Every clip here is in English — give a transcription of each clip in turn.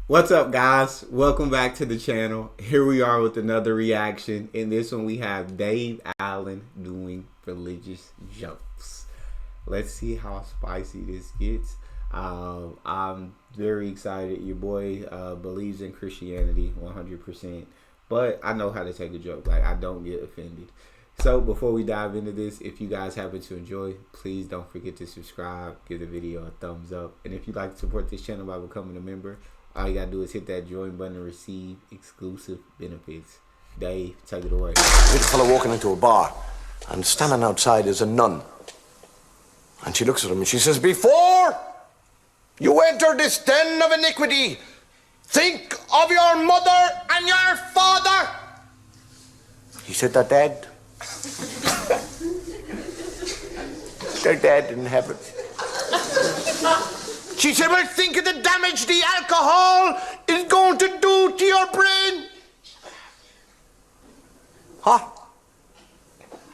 What's up, guys? Welcome back to the channel. Here we are with another reaction. In this one, we have Dave Allen doing religious jokes. Let's see how spicy this gets. I'm very excited. Your boy believes in Christianity 100%, but I know how to take a joke. Like, I don't get offended. So before we dive into this, if you guys happen to enjoy, please don't forget to subscribe, give the video a thumbs up, and if you'd like to support this channel by becoming a member, all you gotta do is hit that join button and receive exclusive benefits. Dave, take it away. Little fellow walking into a bar, and standing outside is a nun. And she looks at him and she says, "Before you enter this den of iniquity, think of your mother and your father." He said, "They're dead." "They're dead in heaven." She said, "Well, think of the damage the alcohol is going to do to your brain." "Huh?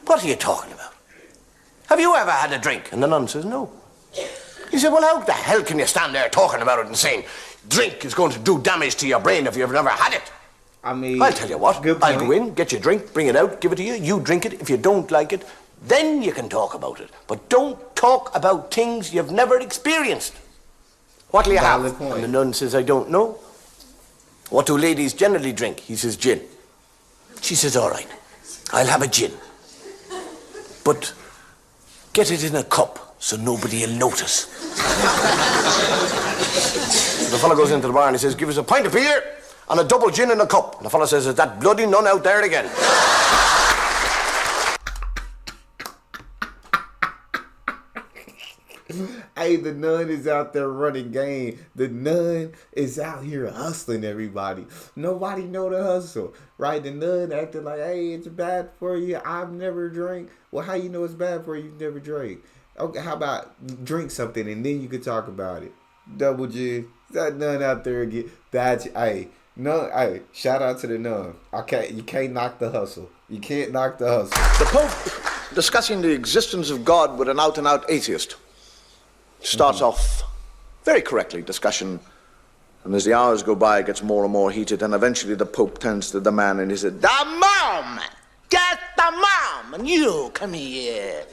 What are you talking about? Have you ever had a drink?" And the nun says, "No." He said, "Well, how the hell can you stand there talking about it and saying drink is going to do damage to your brain if you've never had it?" I mean, I'll tell you what, I'll go in, get your drink, bring it out, give it to you, you drink it. If you don't like it, then you can talk about it. But don't talk about things you've never experienced. What'll you have? And the nun says, "I don't know." "What do ladies generally drink?" He says, "Gin." She says, "All right, I'll have a gin. But get it in a cup so nobody will notice." The fellow goes into the bar and he says, "Give us a pint of beer and a double gin in a cup." And the fellow says, "Is that bloody nun out there again?" Hey, the nun is out there running game. The nun is out here hustling everybody. Nobody know the hustle, right? The nun acting like, "Hey, it's bad for you. I've never drank." Well, how you know it's bad for you? You've never drank. Okay, how about drink something and then you could talk about it? Double G. That nun out there again. That's, hey, nun. Hey, shout out to the nun. Okay, you can't knock the hustle. You can't knock the hustle. The Pope discussing the existence of God with an out-and-out atheist. Starts off very correctly, discussion, and as the hours go by, it gets more and more heated, and eventually the Pope turns to the man and he said, "The mom! Get the mom! And you, come here.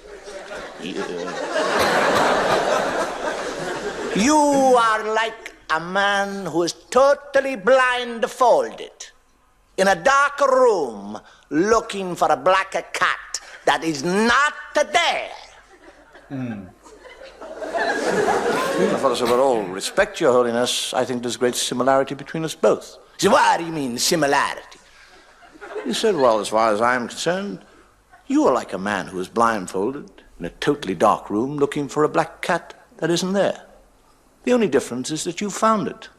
You are like a man who is totally blindfolded in a dark room looking for a black cat that is not there." The fellow said, "With all respect, Your Holiness, I think there's great similarity between us both." He said, "What do you mean, similarity?" He said, "Well, as far as I'm concerned, you are like a man who is blindfolded in a totally dark room looking for a black cat that isn't there. The only difference is that you found it."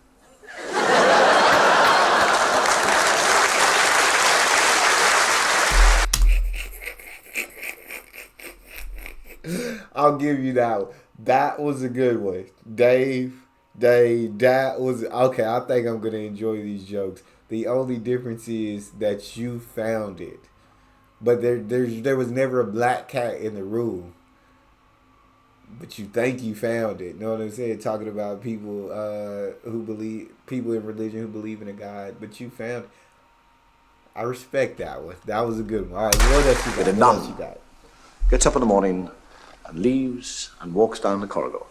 I'll give you that one. That was a good one. Dave, that was, okay, I think I'm going to enjoy these jokes. The only difference is that you found it. But there was never a black cat in the room. But you think you found it. Know what I'm saying? Talking about people people in religion who believe in a God. But you found it. I respect that one. That was a good one. All right, what else you got? What else you got? Gets up in the morning and leaves and walks down the corridor.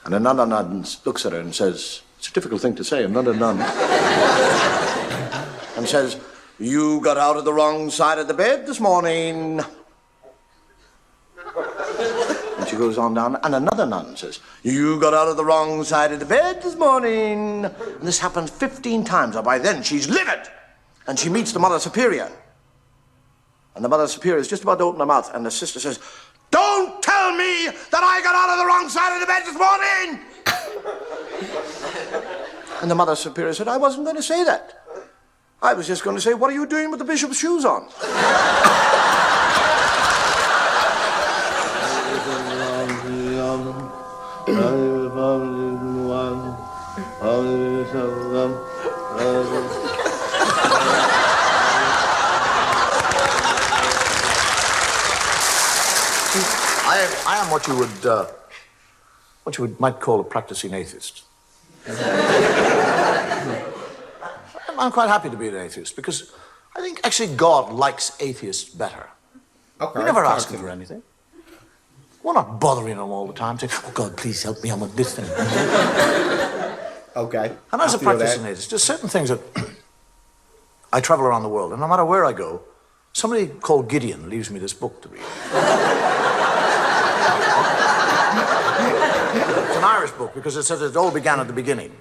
And another nun looks at her and says, it's a difficult thing to say, another nun, and says, "You got out of the wrong side of the bed this morning." And she goes on down, and another nun says, "You got out of the wrong side of the bed this morning." And this happens 15 times, and by then she's livid. And she meets the Mother Superior. And the Mother Superior is just about to open her mouth, and the sister says, "Don't tell me that I got out of the wrong side of the bed this morning!" And the Mother Superior said, "I wasn't going to say that. I was just going to say, what are you doing with the bishop's shoes on?" I am what you might call a practicing atheist. I'm quite happy to be an atheist because I think actually God likes atheists better. Okay. We never ask him for anything. We're not bothering him all the time saying, oh God, please help me, I want this thing. Okay. And as a practicing atheist, there's certain things that I travel around the world, and no matter where I go, somebody called Gideon leaves me this book to read. It's an Irish book because it says it all began at the beginning.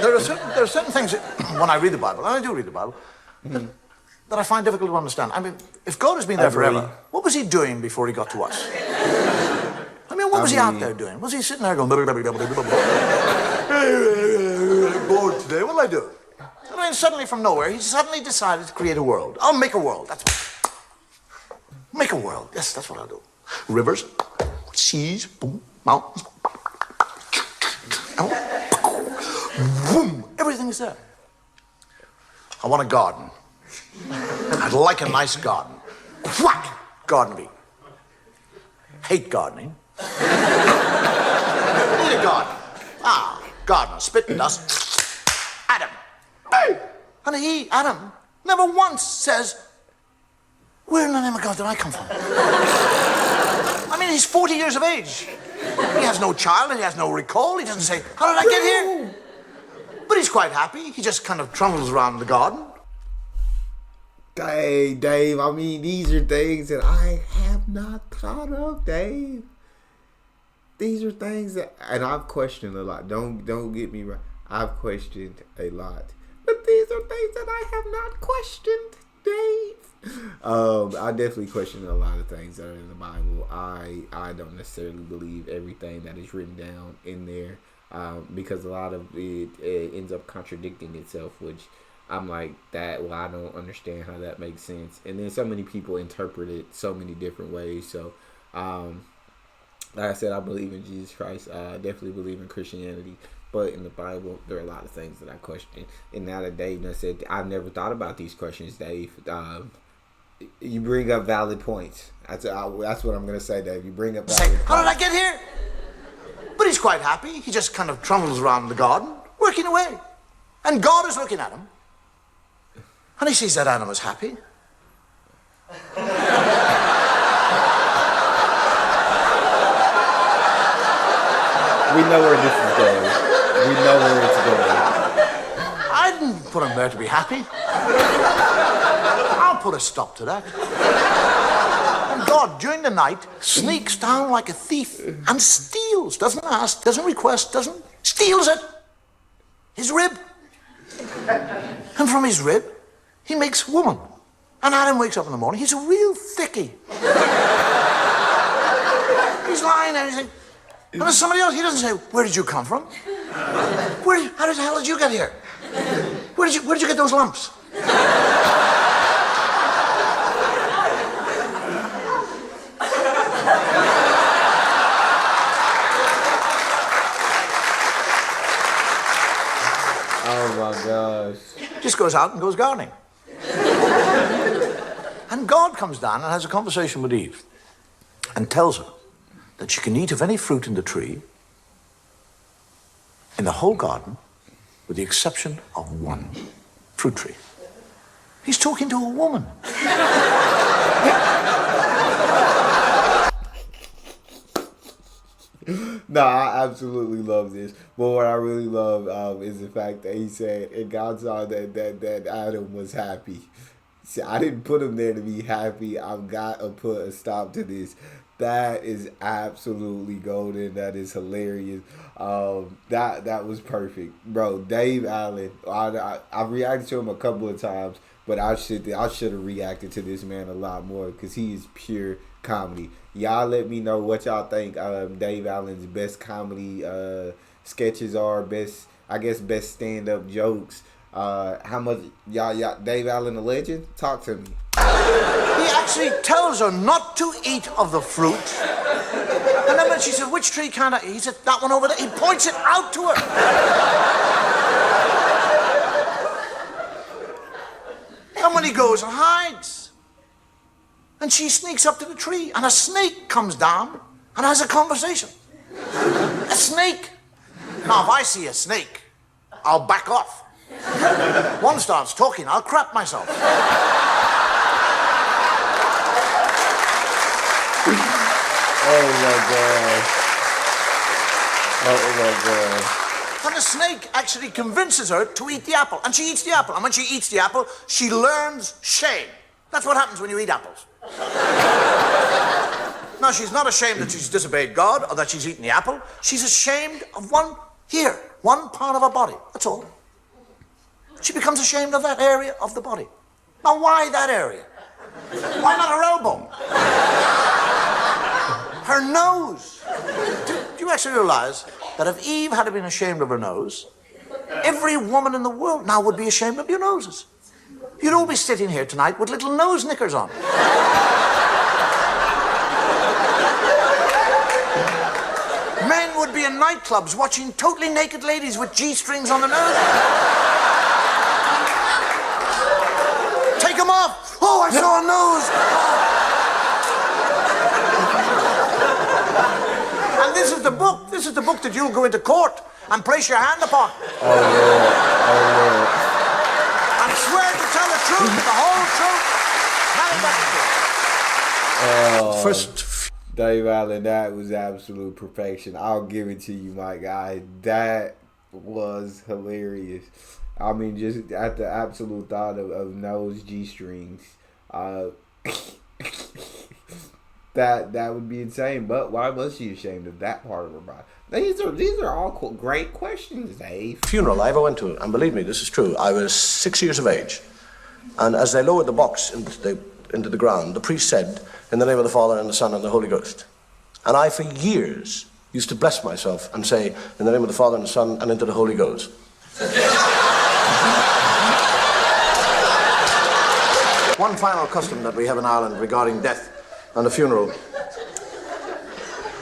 There are certain things that, when I read the Bible, and I do read the Bible, that I find difficult to understand. I mean, if God has been there forever, what was he doing before he got to us? I mean, what was he out there doing? Was he sitting there going, bored today, what'll I do? I mean, suddenly from nowhere, he suddenly decided to create a world. I'll make a world, that's what. Make a world, yes, that's what I'll do. Rivers, seas, boom, mountains, boom, everything is there. I want a garden. I'd like a nice garden. Whack! Garden bee. Hate gardening. Need a garden. Garden, spit and dust. Adam. And he, Adam, never once says, where in the name of God did I come from? I mean, he's 40 years of age. He has no child, and he has no recall. He doesn't say, how did I get here? But he's quite happy. He just kind of trundles around the garden. Hey, Dave, I mean, these are things that I have not thought of, Dave. These are things that, and I've questioned a lot. Don't get me wrong. I've questioned a lot. But these are things that I have not questioned, Dave. I definitely question a lot of things that are in the Bible. I don't necessarily believe everything that is written down in there, because a lot of it ends up contradicting itself, which I'm like, that, well, I don't understand how that makes sense. And then so many people interpret it so many different ways. So, like I said, I believe in Jesus Christ. I definitely believe in Christianity. But in the Bible, there are a lot of things that I question. And now that Dave said, I've never thought about these questions, Dave. You bring up valid points. That's what I'm going to say, Dave. You bring up valid points. How did I get here? But he's quite happy. He just kind of trundles around the garden, working away. And God is looking at him. And he sees that Adam is happy. We know where this is going. We know where it's going. I didn't put him there to be happy. I'll put a stop to that. And God, during the night, sneaks down like a thief and steals. Doesn't ask, doesn't request, steals it. His rib. And from his rib, he makes woman. And Adam wakes up in the morning, he's a real thickie. He's lying there, he's like, and there's somebody else, he doesn't say, where did you come from? How the hell did you get here? Where did you get those lumps? Oh my gosh. Just goes out and goes gardening. And God comes down and has a conversation with Eve and tells her that she can eat of any fruit in the tree in the whole garden with the exception of one fruit tree. He's talking to a woman. No, I absolutely love this. But what I really love is the fact that he said, and God saw that Adam was happy. See, I didn't put him there to be happy. I've got to put a stop to this. That is absolutely golden. That is hilarious. That was perfect, bro. Dave Allen. I reacted to him a couple of times, but I should have reacted to this man a lot more because he is pure comedy. Y'all let me know what y'all think Dave Allen's best comedy sketches are, best stand-up jokes. How much y'all Dave Allen a legend? Talk to me. He actually tells her not to eat of the fruit. And then when she said, which tree can't I eat? He said, that one over there. He points it out to her. And when he goes and hides, and she sneaks up to the tree, and a snake comes down and has a conversation. A snake. Now, if I see a snake, I'll back off. One starts talking, I'll crap myself. Oh my God. Oh my God. And the snake actually convinces her to eat the apple. And she eats the apple. And when she eats the apple, she learns shame. That's what happens when you eat apples. Now, she's not ashamed that she's disobeyed God or that she's eaten the apple. She's ashamed of one part of her body. That's all. She becomes ashamed of that area of the body. Now, why that area? Why not her elbow? Her nose. Do you actually realize that if Eve had been ashamed of her nose, every woman in the world now would be ashamed of your noses? You'd all be sitting here tonight with little nose knickers on. Men would be in nightclubs watching totally naked ladies with G-strings on their nose. Take them off. Oh, I saw a nose. And this is the book. This is the book that you'll go into court and place your hand upon. Oh, Lord. Oh, Lord. And swear to tell the truth, the whole truth, nothing but the truth. First, Dave Allen, that was absolute perfection. I'll give it to you, my guy. That was hilarious. I mean, just at the absolute thought of nose G-strings, that would be insane. But why was she ashamed of that part of her body? These are all great questions, Dave. funeral I ever went to, and believe me, this is true, I was 6 years of age. And as they lowered the box into the ground, the priest said, "In the name of the Father, and the Son, and the Holy Ghost." And I, for years, used to bless myself and say, "In the name of the Father, and the Son, and into the Holy Ghost." One final custom that we have in Ireland regarding death and a funeral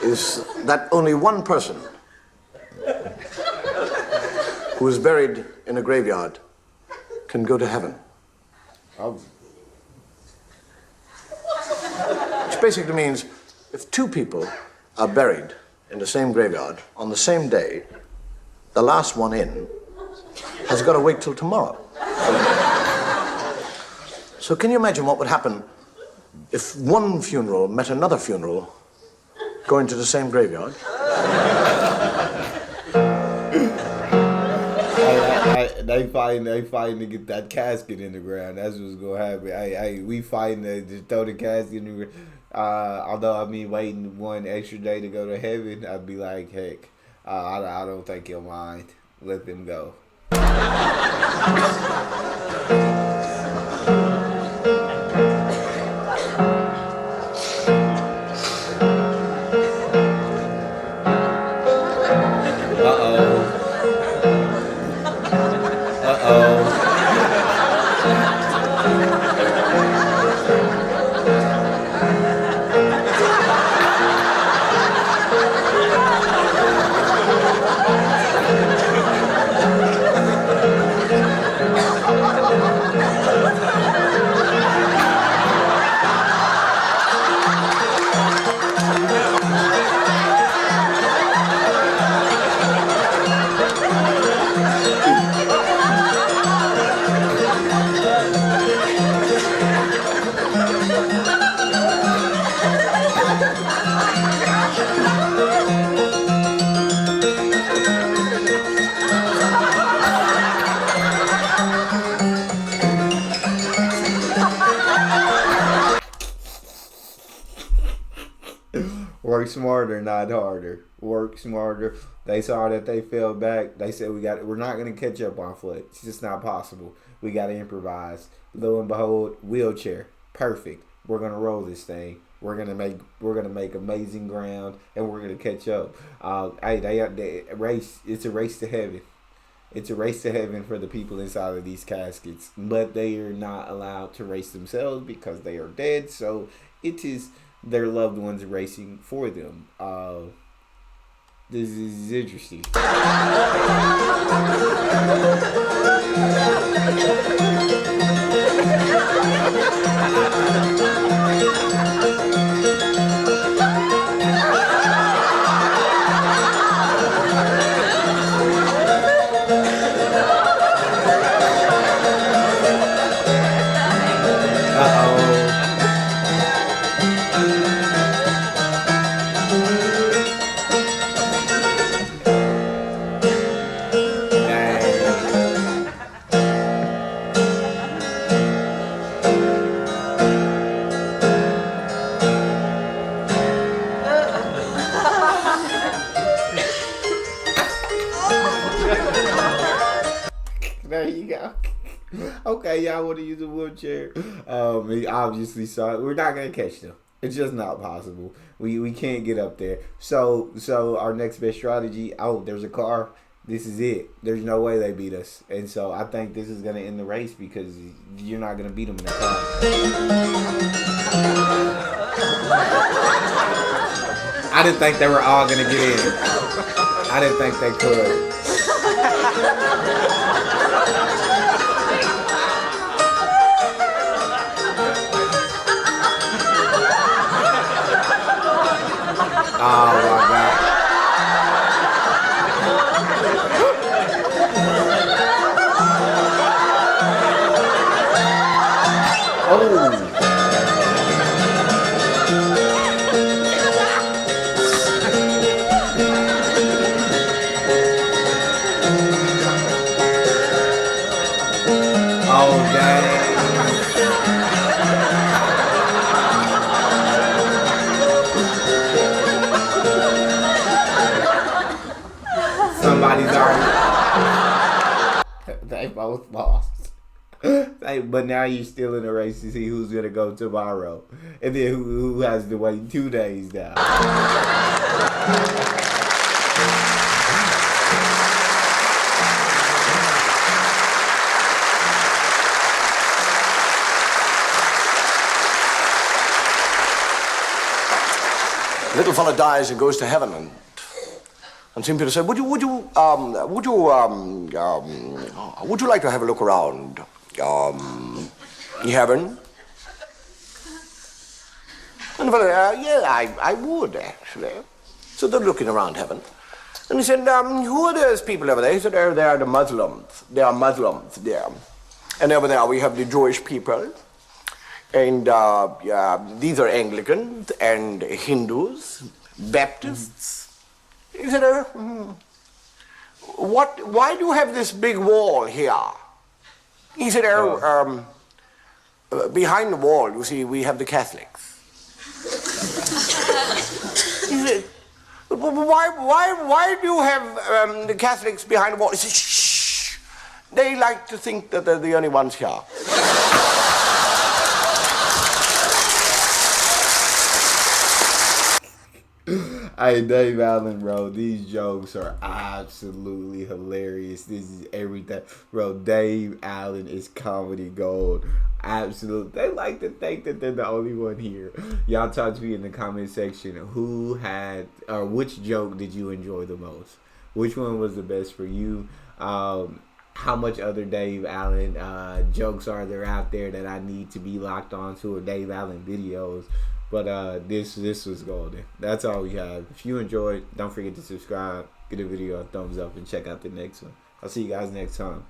is that only one person who is buried in a graveyard can go to heaven. Oh. Which basically means if two people are buried in the same graveyard on the same day, the last one in has got to wait till tomorrow. So can you imagine what would happen if one funeral met another funeral going to the same graveyard? They fighting to get that casket in the ground. That's what's gonna happen. We fighting to just throw the casket in the ground. Although I mean, waiting one extra day to go to heaven, I'd be like, heck, I don't think he'll mind. Let them go. Work smarter, not harder. Work smarter. They saw that they fell back. They said we're not gonna catch up on foot. It's just not possible. We gotta improvise. Lo and behold, wheelchair. Perfect. We're gonna roll this thing. We're gonna make amazing ground, and we're gonna catch up. They race. It's a race to heaven. It's a race to heaven for the people inside of these caskets, but they are not allowed to race themselves because they are dead. So it is their loved ones racing for them. This is interesting. Okay, y'all want to use a wheelchair? He obviously saw it. We're not gonna catch them. It's just not possible. We can't get up there. So our next best strategy. Oh, there's a car. This is it. There's no way they beat us. And so I think this is gonna end the race because you're not gonna beat them in a car. I didn't think they were all gonna get in. I didn't think they could. Oh my God. Oh. Oh, dang. Somebody's already. They both lost. But now you're still in the race to see who's gonna go tomorrow, and then who has to wait 2 days now. Little fella dies and goes to heaven, and St. Peter said, would you like to have a look around heaven? And the fellow, yeah, I would, actually. So they're looking around heaven. And he said, who are those people over there? He said, oh, they are the Muslims. They are Muslims there. And over there we have the Jewish people. And these are Anglicans and Hindus, Baptists. He said, why do you have this big wall here? He said, behind the wall, you see, we have the Catholics. He said, why do you have the Catholics behind the wall? He said, shh, they like to think that they're the only ones here. Hey, Dave Allen, bro, these jokes are absolutely hilarious. This is everything. Bro, Dave Allen is comedy gold. Absolutely. They like to think that they're the only one here. Y'all talk to me in the comment section. Who had, or which joke did you enjoy the most? Which one was the best for you? How much other Dave Allen jokes are there out there that I need to be locked onto, or Dave Allen videos? But this was golden. That's all we have. If you enjoyed, don't forget to subscribe, give the video a thumbs up, and check out the next one. I'll see you guys next time.